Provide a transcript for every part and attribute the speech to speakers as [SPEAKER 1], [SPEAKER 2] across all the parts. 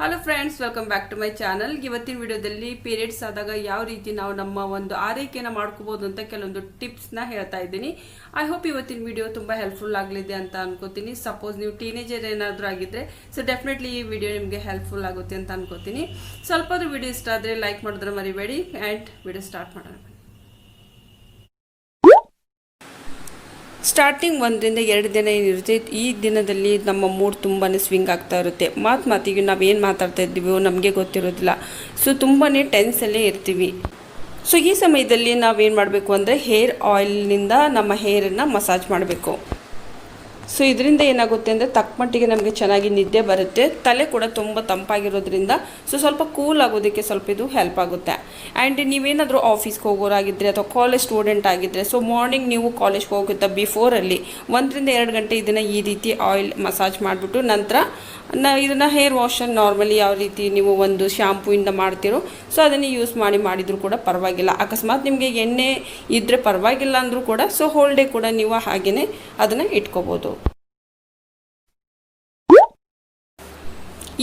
[SPEAKER 1] Hello friends, welcome back to my channel. ಇವತ್ತಿನ ವಿಡಿಯೋದಲ್ಲಿ periods ಆದಾಗ ಯಾವ ರೀತಿ ನಾವು ನಮ್ಮ ಒಂದು ಆರೈಕೆನ ಮಾಡ್ಕೋಬಹುದು ಅಂತ ಕೆಲವೊಂದು ಟಿಪ್ಸ್ನ ಹೇಳ್ತಾ ಇದ್ದೀನಿ. ಐ ಹೋಪ್ ಇವತ್ತಿನ ವಿಡಿಯೋ ತುಂಬ ಹೆಲ್ಪ್ಫುಲ್ ಆಗಲಿದೆ ಅಂತ ಅನ್ಕೋತೀನಿ. ಸಪೋಸ್ ನೀವು ಟೀನೇಜರ್ ಏನಾದರೂ ಆಗಿದ್ರೆ ಸೊ ಡೆಫಿನೆಟ್ಲಿ ಈ ವಿಡಿಯೋ ನಿಮಗೆ ಹೆಲ್ಪ್ಫುಲ್ ಆಗುತ್ತೆ ಅಂತ ಅನ್ಕೋತೀನಿ. ಸ್ವಲ್ಪ ವಿಡಿಯೋ ಇಷ್ಟ ಆದರೆ ಲೈಕ್ ಮಾಡಿದ್ರೆ ಮರಿಬೇಡಿ. ಆ್ಯಂಡ್ ವಿಡಿಯೋ ಸ್ಟಾರ್ಟ್ ಮಾಡೋಣ. ಸ್ಟಾರ್ಟಿಂಗ್ 1 ರಿಂದ 2 ದಿನ ಏನಿರುತ್ತೆ, ಈ ದಿನದಲ್ಲಿ ನಮ್ಮ ಮೂಡ್ ತುಂಬಾ ಸ್ವಿಂಗ್ ಆಗ್ತಾ ಇರುತ್ತೆ. ಮಾತಿಗೆ ನಾವೇನು ಮಾತಾಡ್ತಾ ಇದ್ದೀವೋ ನಮಗೆ ಗೊತ್ತಿರೋದಿಲ್ಲ. ಸೊ ತುಂಬಾ ಟೆನ್ಸಲ್ಲೇ ಇರ್ತೀವಿ. ಸೊ ಈ ಸಮಯದಲ್ಲಿ ನಾವೇನು ಮಾಡಬೇಕು ಅಂದರೆ ಹೇರ್ ಆಯಿಲ್ನಿಂದ ನಮ್ಮ ಹೇರನ್ನು ಮಸಾಜ್ ಮಾಡಬೇಕು. ಸೊ ಇದರಿಂದ ಏನಾಗುತ್ತೆ ಅಂದರೆ ತಕ್ಕಮಟ್ಟಿಗೆ ನಮಗೆ ಚೆನ್ನಾಗಿ ನಿದ್ದೆ ಬರುತ್ತೆ. ತಲೆ ಕೂಡ ತುಂಬ ತಂಪಾಗಿರೋದ್ರಿಂದ ಸೊ ಸ್ವಲ್ಪ ಕೂಲ್ ಆಗೋದಕ್ಕೆ ಸ್ವಲ್ಪ ಇದು ಹೆಲ್ಪ್ ಆಗುತ್ತೆ. ಆ್ಯಂಡ್ ನೀವೇನಾದರೂ ಆಫೀಸ್ಗೆ ಹೋಗೋರಾಗಿದ್ದರೆ ಅಥವಾ ಕಾಲೇಜ್ ಸ್ಟೂಡೆಂಟ್ ಆಗಿದ್ದರೆ, ಸೊ ಮಾರ್ನಿಂಗ್ ನೀವು ಕಾಲೇಜ್ಗೆ ಹೋಗುತ್ತಾ ಬಿಫೋರಲ್ಲಿ 1 ರಿಂದ 2 ಗಂಟೆ ಇದನ್ನು ಈ ರೀತಿ ಆಯಿಲ್ ಮಸಾಜ್ ಮಾಡಿಬಿಟ್ಟು ನಂತರ ಇದನ್ನು ಹೇರ್ ವಾಶನ್ನು ನಾರ್ಮಲಿ ಯಾವ ರೀತಿ ನೀವು ಒಂದು ಶ್ಯಾಂಪೂಯಿಂದ ಮಾಡ್ತೀರೋ ಸೊ ಅದನ್ನು ಯೂಸ್ ಮಾಡಿದರೂ ಕೂಡ ಪರವಾಗಿಲ್ಲ. ಅಕಸ್ಮಾತ್ ನಿಮಗೆ ಎಣ್ಣೆ ಇದ್ದರೆ ಪರವಾಗಿಲ್ಲ ಅಂದರೂ ಕೂಡ ಸೊ ಹೋಲ್ ಡೇ ಕೂಡ ನೀವು ಹಾಗೆಯೇ ಅದನ್ನು ಇಟ್ಕೋಬೋದು.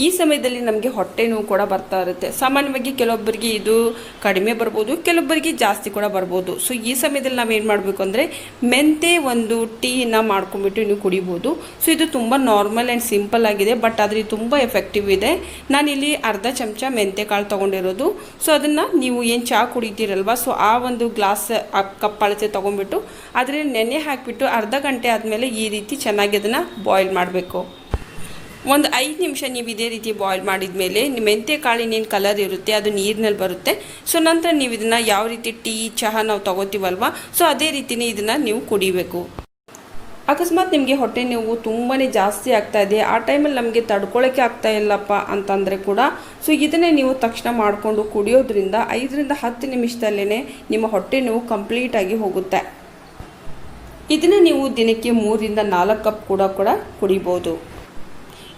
[SPEAKER 1] ಈ ಸಮಯದಲ್ಲಿ ನಮಗೆ ಹೊಟ್ಟೆ ನೋವು ಕೂಡ ಬರ್ತಾ ಇರುತ್ತೆ. ಸಾಮಾನ್ಯವಾಗಿ ಕೆಲವೊಬ್ಬರಿಗೆ ಇದು ಕಡಿಮೆ ಬರ್ಬೋದು, ಕೆಲವೊಬ್ಬರಿಗೆ ಜಾಸ್ತಿ ಕೂಡ ಬರ್ಬೋದು. ಸೊ ಈ ಸಮಯದಲ್ಲಿ ನಾವೇನು ಮಾಡಬೇಕು ಅಂದರೆ ಮೆಂತೆ ಒಂದು ಟೀನ ಮಾಡ್ಕೊಂಬಿಟ್ಟು ನೀವು ಕುಡಿಬೋದು. ಸೊ ಇದು ತುಂಬ ನಾರ್ಮಲ್ ಆ್ಯಂಡ್ ಸಿಂಪಲ್ ಆಗಿದೆ, ಬಟ್ ಆದರೆ ತುಂಬ ಎಫೆಕ್ಟಿವ್ ಇದೆ. ನಾನಿಲ್ಲಿ ಅರ್ಧ ಚಮಚ ಮೆಂತೆ ಕಾಳು ತೊಗೊಂಡಿರೋದು. ಸೊ ಅದನ್ನು ನೀವು ಏನು ಚಹಾ ಕುಡಿತೀರಲ್ವ, ಸೊ ಆ ಒಂದು ಗ್ಲಾಸ್ ಕಪ್ ಅಳತೆ ತೊಗೊಂಡ್ಬಿಟ್ಟು ಅದರಲ್ಲಿ ನೆನೆ ಹಾಕಿಬಿಟ್ಟು ಅರ್ಧ ಗಂಟೆ ಆದಮೇಲೆ ಈ ರೀತಿ ಚೆನ್ನಾಗಿ ಅದನ್ನು ಬಾಯ್ಲ್ ಮಾಡಬೇಕು. ಒಂದು 5 ನಿಮಿಷ ನೀವು ಇದೇ ರೀತಿ ಬಾಯ್ಲ್ ಮಾಡಿದ ಮೇಲೆ ಮೆಂತ್ಯ ಕಾಳಿನೇನು ಕಲರ್ ಇರುತ್ತೆ ಅದು ನೀರಿನಲ್ಲಿ ಬರುತ್ತೆ. ಸೊ ನಂತರ ನೀವು ಇದನ್ನು ಯಾವ ರೀತಿ ಟೀ ಚಹಾ ನಾವು ತೊಗೋತೀವಲ್ವ ಸೊ ಅದೇ ರೀತಿಯೇ ಇದನ್ನು ನೀವು ಕುಡಿಬೇಕು. ಅಕಸ್ಮಾತ್ ನಿಮಗೆ ಹೊಟ್ಟೆ ನೋವು ತುಂಬಾ ಜಾಸ್ತಿ ಆಗ್ತಾ ಇದೆ, ಆ ಟೈಮಲ್ಲಿ ನಮಗೆ ತಡ್ಕೊಳ್ಳೋಕ್ಕೆ ಆಗ್ತಾ ಇಲ್ಲಪ್ಪ ಅಂತಂದರೆ ಕೂಡ ಸೊ ಇದನ್ನೇ ನೀವು ತಕ್ಷಣ ಮಾಡಿಕೊಂಡು ಕುಡಿಯೋದ್ರಿಂದ 5 ರಿಂದ 10 ನಿಮಿಷದಲ್ಲೇ ನಿಮ್ಮ ಹೊಟ್ಟೆ ನೋವು ಕಂಪ್ಲೀಟಾಗಿ ಹೋಗುತ್ತೆ. ಇದನ್ನು ನೀವು ದಿನಕ್ಕೆ 3 ರಿಂದ 4 ಕಪ್ ಕೂಡ ಕುಡಿಬೋದು.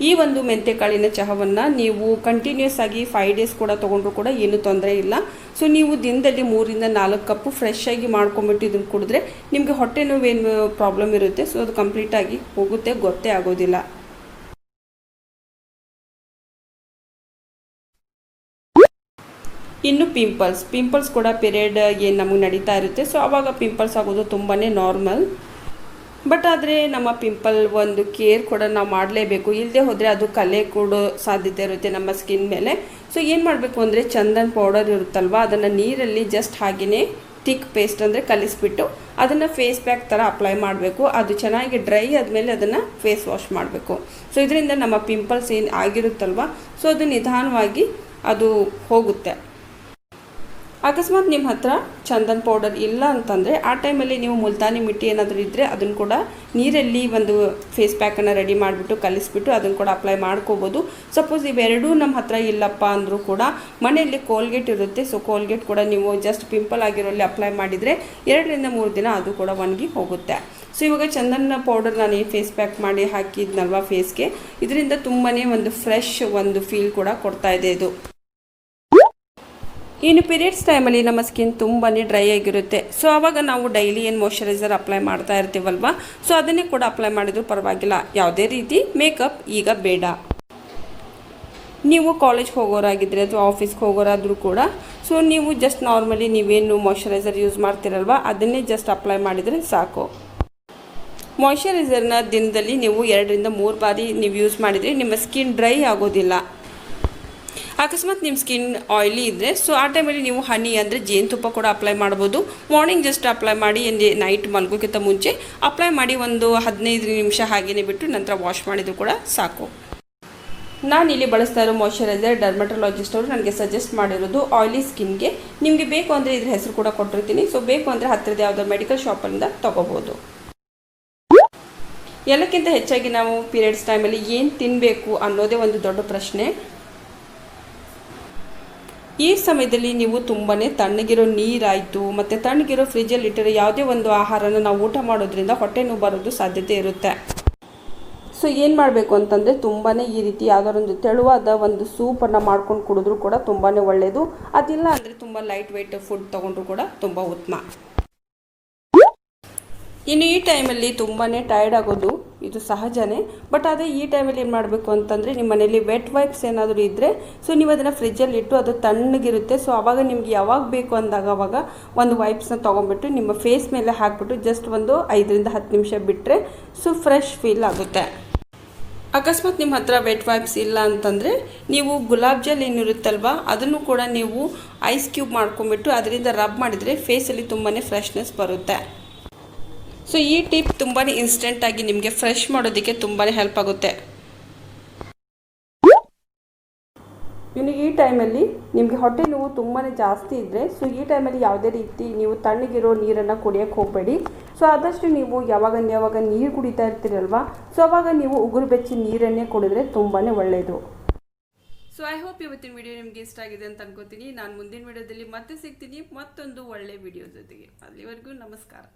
[SPEAKER 1] ಈ ಒಂದು ಮೆಂತೆಕಾಳಿನ ಚಹಾವನ್ನು ನೀವು ಕಂಟಿನ್ಯೂಸ್ ಆಗಿ 5 ಡೇಸ್ ಕೂಡ ತೊಗೊಂಡ್ರು ಕೂಡ ಏನೂ ತೊಂದರೆ ಇಲ್ಲ. ಸೊ ನೀವು ದಿನದಲ್ಲಿ 3 ರಿಂದ 4 ಕಪ್ಪು ಫ್ರೆಶ್ ಆಗಿ ಮಾಡ್ಕೊಂಬಿಟ್ಟು ಇದನ್ನು ಕುಡಿದ್ರೆ ನಿಮಗೆ ಹೊಟ್ಟೆ ನೋವೇನು ಪ್ರಾಬ್ಲಮ್ ಇರುತ್ತೆ ಸೊ ಅದು ಕಂಪ್ಲೀಟಾಗಿ ಹೋಗುತ್ತೆ, ಗೊತ್ತೇ ಆಗೋದಿಲ್ಲ. ಇನ್ನು ಪಿಂಪಲ್ಸ್ ಕೂಡ ಪೀರಿಯಡ್ ಏನು ನಮಗೆ ನಡೀತಾ ಇರುತ್ತೆ ಸೊ ಆವಾಗ ಪಿಂಪಲ್ಸ್ ಆಗೋದು ತುಂಬಾ ನಾರ್ಮಲ್. ಬಟ್ ಆದರೆ ನಮ್ಮ ಪಿಂಪಲ್ ಒಂದು ಕೇರ್ ಕೂಡ ನಾವು ಮಾಡಲೇಬೇಕು. ಇಲ್ಲದೆ ಹೋದರೆ ಅದು ಕಲೆ ಕೊಡೋ ಸಾಧ್ಯತೆ ಇರುತ್ತೆ ನಮ್ಮ ಸ್ಕಿನ್ ಮೇಲೆ. ಸೊ ಏನು ಮಾಡಬೇಕು ಅಂದರೆ ಚಂದನ್ ಪೌಡರ್ ಇರುತ್ತಲ್ವ, ಅದನ್ನು ನೀರಲ್ಲಿ ಜಸ್ಟ್ ಹಾಗೆಯೇ ಥಿಕ್ ಪೇಸ್ಟ್ ಅಂದರೆ ಕಲಿಸ್ಬಿಟ್ಟು ಅದನ್ನು ಫೇಸ್ ಪ್ಯಾಕ್ ಥರ ಅಪ್ಲೈ ಮಾಡಬೇಕು. ಅದು ಚೆನ್ನಾಗಿ ಡ್ರೈ ಆದಮೇಲೆ ಅದನ್ನು ಫೇಸ್ ವಾಶ್ ಮಾಡಬೇಕು. ಸೊ ಇದರಿಂದ ನಮ್ಮ ಪಿಂಪಲ್ಸ್ ಏನು ಆಗಿರುತ್ತಲ್ವ ಸೊ ಅದು ನಿಧಾನವಾಗಿ ಅದು ಹೋಗುತ್ತೆ. ಅಕಸ್ಮಾತ್ ನಿಮ್ಮ ಹತ್ರ ಚಂದನ್ ಪೌಡರ್ ಇಲ್ಲ ಅಂತಂದರೆ ಆ ಟೈಮಲ್ಲಿ ನೀವು ಮುಲ್ತಾನಿ ಮಿಟ್ಟಿ ಏನಾದರೂ ಇದ್ದರೆ ಅದನ್ನು ಕೂಡ ನೀರಲ್ಲಿ ಒಂದು ಫೇಸ್ ಪ್ಯಾಕನ್ನು ರೆಡಿ ಮಾಡಿಬಿಟ್ಟು ಕಲಿಸ್ಬಿಟ್ಟು ಅದನ್ನು ಕೂಡ ಅಪ್ಲೈ ಮಾಡ್ಕೋಬೋದು. ಸಪೋಸ್ ಇವೆರಡೂ ನಮ್ಮ ಹತ್ರ ಇಲ್ಲಪ್ಪ ಅಂದರೂ ಕೂಡ ಮನೆಯಲ್ಲಿ ಕೋಲ್ಗೇಟ್ ಇರುತ್ತೆ. ಸೊ ಕೋಲ್ಗೇಟ್ ಕೂಡ ನೀವು ಜಸ್ಟ್ ಪಿಂಪಲ್ ಆಗಿರೋಲ್ಲಿ ಅಪ್ಲೈ ಮಾಡಿದರೆ 2 ರಿಂದ 3 ದಿನ ಅದು ಕೂಡ ಒಣಗಿ ಹೋಗುತ್ತೆ. ಸೊ ಇವಾಗ ಚಂದನ ಪೌಡರ್ ನಾನು ಫೇಸ್ ಪ್ಯಾಕ್ ಮಾಡಿ ಹಾಕಿದ್ನಲ್ವ ಫೇಸ್ಗೆ, ಇದರಿಂದ ತುಂಬಾ ಒಂದು ಫ್ರೆಶ್ ಒಂದು ಫೀಲ್ ಕೂಡ ಕೊಡ್ತಾ ಇದೆ ಇದು. ಇನ್ನು ಪೀರಿಯಡ್ಸ್ ಟೈಮಲ್ಲಿ ನಮ್ಮ ಸ್ಕಿನ್ ತುಂಬಾ ಡ್ರೈ ಆಗಿರುತ್ತೆ. ಸೊ ಆವಾಗ ನಾವು ಡೈಲಿ ಏನು ಮಾಯ್ಶ್ಚರೈಸರ್ ಅಪ್ಲೈ ಮಾಡ್ತಾ ಇರ್ತೀವಲ್ವ ಸೊ ಅದನ್ನೇ ಕೂಡ ಅಪ್ಲೈ ಮಾಡಿದರೂ ಪರವಾಗಿಲ್ಲ. ಯಾವುದೇ ರೀತಿ ಮೇಕಪ್ ಈಗ ಬೇಡ. ನೀವು ಕಾಲೇಜ್ಗೆ ಹೋಗೋರಾಗಿದ್ದರೆ ಅಥವಾ ಆಫೀಸ್ಗೆ ಹೋಗೋರಾದರೂ ಕೂಡ ಸೊ ನೀವು ಜಸ್ಟ್ ನಾರ್ಮಲಿ ನೀವೇನು ಮಾಯ್ಶ್ಚರೈಸರ್ ಯೂಸ್ ಮಾಡ್ತೀರಲ್ವ ಅದನ್ನೇ ಜಸ್ಟ್ ಅಪ್ಲೈ ಮಾಡಿದರೆ ಸಾಕು. ಮಾಯ್ಶ್ಚರೈಸರ್ನ ದಿನದಲ್ಲಿ ನೀವು 2 ರಿಂದ 3 ಬಾರಿ ನೀವು ಯೂಸ್ ಮಾಡಿದರೆ ನಿಮ್ಮ ಸ್ಕಿನ್ ಡ್ರೈ ಆಗೋದಿಲ್ಲ. ಅಕಸ್ಮಾತ್ ನಿಮ್ಮ ಸ್ಕಿನ್ ಆಯಿಲಿ ಇದ್ದರೆ ಸೊ ಆ ಟೈಮಲ್ಲಿ ನೀವು ಹನಿ ಅಂದರೆ ಜೇನುತುಪ್ಪ ಕೂಡ ಅಪ್ಲೈ ಮಾಡ್ಬೋದು. ಮಾರ್ನಿಂಗ್ ಜಸ್ಟ್ ಅಪ್ಲೈ ಮಾಡಿ ನೈಟ್ ಮಲ್ಗೋಕ್ಕಿಂತ ಮುಂಚೆ ಅಪ್ಲೈ ಮಾಡಿ ಒಂದು 15 ನಿಮಿಷ ಹಾಗೆಯೇ ಬಿಟ್ಟು ನಂತರ ವಾಶ್ ಮಾಡಿದರೂ ಕೂಡ ಸಾಕು. ನಾನಿಲ್ಲಿ ಬಳಸ್ತಾ ಇರೋ ಮಾಯ್ಶ್ಚರೈಸರ್ ಡರ್ಮಟೊಲಾಜಿಸ್ಟ್ ಅವರು ನನಗೆ ಸಜೆಸ್ಟ್ ಮಾಡಿರೋದು ಆಯಿಲಿ ಸ್ಕಿನ್ಗೆ. ನಿಮಗೆ ಬೇಕು ಅಂದರೆ ಇದ್ರ ಹೆಸರು ಕೂಡ ಕೊಟ್ಟಿರ್ತೀನಿ. ಸೊ ಬೇಕು ಅಂದರೆ ಹತ್ತಿರದ ಯಾವುದೋ ಮೆಡಿಕಲ್ ಶಾಪಿಂದ ತೊಗೋಬೋದು. ಎಲ್ಲಕ್ಕಿಂತ ಹೆಚ್ಚಾಗಿ ನಾವು ಪೀರಿಯಡ್ಸ್ ಟೈಮಲ್ಲಿ ಏನು ತಿನ್ನಬೇಕು ಅನ್ನೋದೇ ಒಂದು ದೊಡ್ಡ ಪ್ರಶ್ನೆ. ಈ ಸಮಯದಲ್ಲಿ ನೀವು ತುಂಬಾ ತಣ್ಣಗಿರೋ ನೀರಾಯಿತು ಮತ್ತು ತಣ್ಣಗಿರೋ ಫ್ರಿಜ್ಜಲ್ಲಿ ಇಟ್ಟಿರೋ ಯಾವುದೇ ಒಂದು ಆಹಾರನ ನಾವು ಊಟ ಮಾಡೋದ್ರಿಂದ ಹೊಟ್ಟೆ ನೋವು ಬರೋದು ಸಾಧ್ಯತೆ ಇರುತ್ತೆ. ಸೊ ಏನು ಮಾಡಬೇಕು ಅಂತಂದರೆ ತುಂಬಾ ಈ ರೀತಿ ಯಾವುದಾರೊಂದು ತೆಳುವಾದ ಒಂದು ಸೂಪನ್ನು ಮಾಡ್ಕೊಂಡು ಕುಡಿದ್ರೂ ಕೂಡ ತುಂಬಾ ಒಳ್ಳೆಯದು. ಅದಿಲ್ಲ ಅಂದರೆ ತುಂಬ ಲೈಟ್ ವೆಯ್ಟ್ ಫುಡ್ ತೊಗೊಂಡ್ರು ಕೂಡ ತುಂಬ ಉತ್ತಮ. ಇನ್ನು ಈ ಟೈಮಲ್ಲಿ ತುಂಬಾ ಟಯರ್ಡ್ ಆಗೋದು ಇದು ಸಹಜನೇ. ಬಟ್ ಅದೇ ಈ ಟೈಮಲ್ಲಿ ಏನು ಮಾಡಬೇಕು ಅಂತಂದರೆ ನಿಮ್ಮ ಮನೇಲಿ ವೆಟ್ ವೈಪ್ಸ್ ಏನಾದರೂ ಇದ್ದರೆ ಸೊ ನೀವು ಅದನ್ನು ಫ್ರಿಜ್ಜಲ್ಲಿ ಇಟ್ಟು ಅದು ತಣ್ಣಗಿರುತ್ತೆ. ಸೊ ಆವಾಗ ನಿಮ್ಗೆ ಯಾವಾಗ ಬೇಕು ಅಂದಾಗ ಅವಾಗ ಒಂದು ವೈಪ್ಸ್ನ ತೊಗೊಂಡ್ಬಿಟ್ಟು ನಿಮ್ಮ ಫೇಸ್ ಮೇಲೆ ಹಾಕಿಬಿಟ್ಟು ಜಸ್ಟ್ ಒಂದು 5-10 ನಿಮಿಷ ಬಿಟ್ಟರೆ ಸೊ ಫ್ರೆಶ್ ಫೀಲ್ ಆಗುತ್ತೆ. ಅಕಸ್ಮಾತ್ ನಿಮ್ಮ ಹತ್ರ ವೆಟ್ ವೈಪ್ಸ್ ಇಲ್ಲ ಅಂತಂದರೆ ನೀವು ಗುಲಾಬ್ ಜಲ್ ಏನಿರುತ್ತಲ್ವ ಅದನ್ನು ಕೂಡ ನೀವು ಐಸ್ ಕ್ಯೂಬ್ ಮಾಡ್ಕೊಂಬಿಟ್ಟು ಅದರಿಂದ ರಬ್ ಮಾಡಿದರೆ ಫೇಸಲ್ಲಿ ತುಂಬಾ ಫ್ರೆಶ್ನೆಸ್ ಬರುತ್ತೆ. ಸೊ ಈ ಟಿಪ್ ತುಂಬಾ ಇನ್ಸ್ಟೆಂಟಾಗಿ ನಿಮಗೆ ಫ್ರೆಶ್ ಮಾಡೋದಕ್ಕೆ ತುಂಬಾ ಹೆಲ್ಪ್ ಆಗುತ್ತೆ. ಇನ್ನು ಈ ಟೈಮಲ್ಲಿ ನಿಮಗೆ ಹೊಟ್ಟೆ ನೋವು ತುಂಬಾ ಜಾಸ್ತಿ ಇದ್ದರೆ ಸೊ ಈ ಟೈಮಲ್ಲಿ ಯಾವುದೇ ರೀತಿ ನೀವು ತಣ್ಣಗಿರೋ ನೀರನ್ನು ಕುಡಿಯೋಕ್ಕೆ ಹೋಗಬೇಡಿ. ಸೊ ಆದಷ್ಟು ನೀವು ಯಾವಾಗ ನೀರು ಕುಡಿತಾ ಇರ್ತೀರಲ್ವ ಸೊ ಆವಾಗ ನೀವು ಉಗುರು ಬೆಚ್ಚಿ ನೀರನ್ನೇ ಕುಡಿದ್ರೆ ತುಂಬಾ ಒಳ್ಳೆಯದು. ಸೊ ಐ ಹೋಪ್ ಇವತ್ತಿನ ವಿಡಿಯೋ ನಿಮಗೆ ಇಷ್ಟ ಆಗಿದೆ ಅಂತ ಅನ್ಕೋತೀನಿ. ನಾನು ಮುಂದಿನ ವಿಡಿಯೋದಲ್ಲಿ ಮತ್ತೆ ಸಿಗ್ತೀನಿ ಮತ್ತೊಂದು ಒಳ್ಳೆ ವಿಡಿಯೋ ಜೊತೆಗೆ. ಅಲ್ಲಿವರೆಗೂ ನಮಸ್ಕಾರ.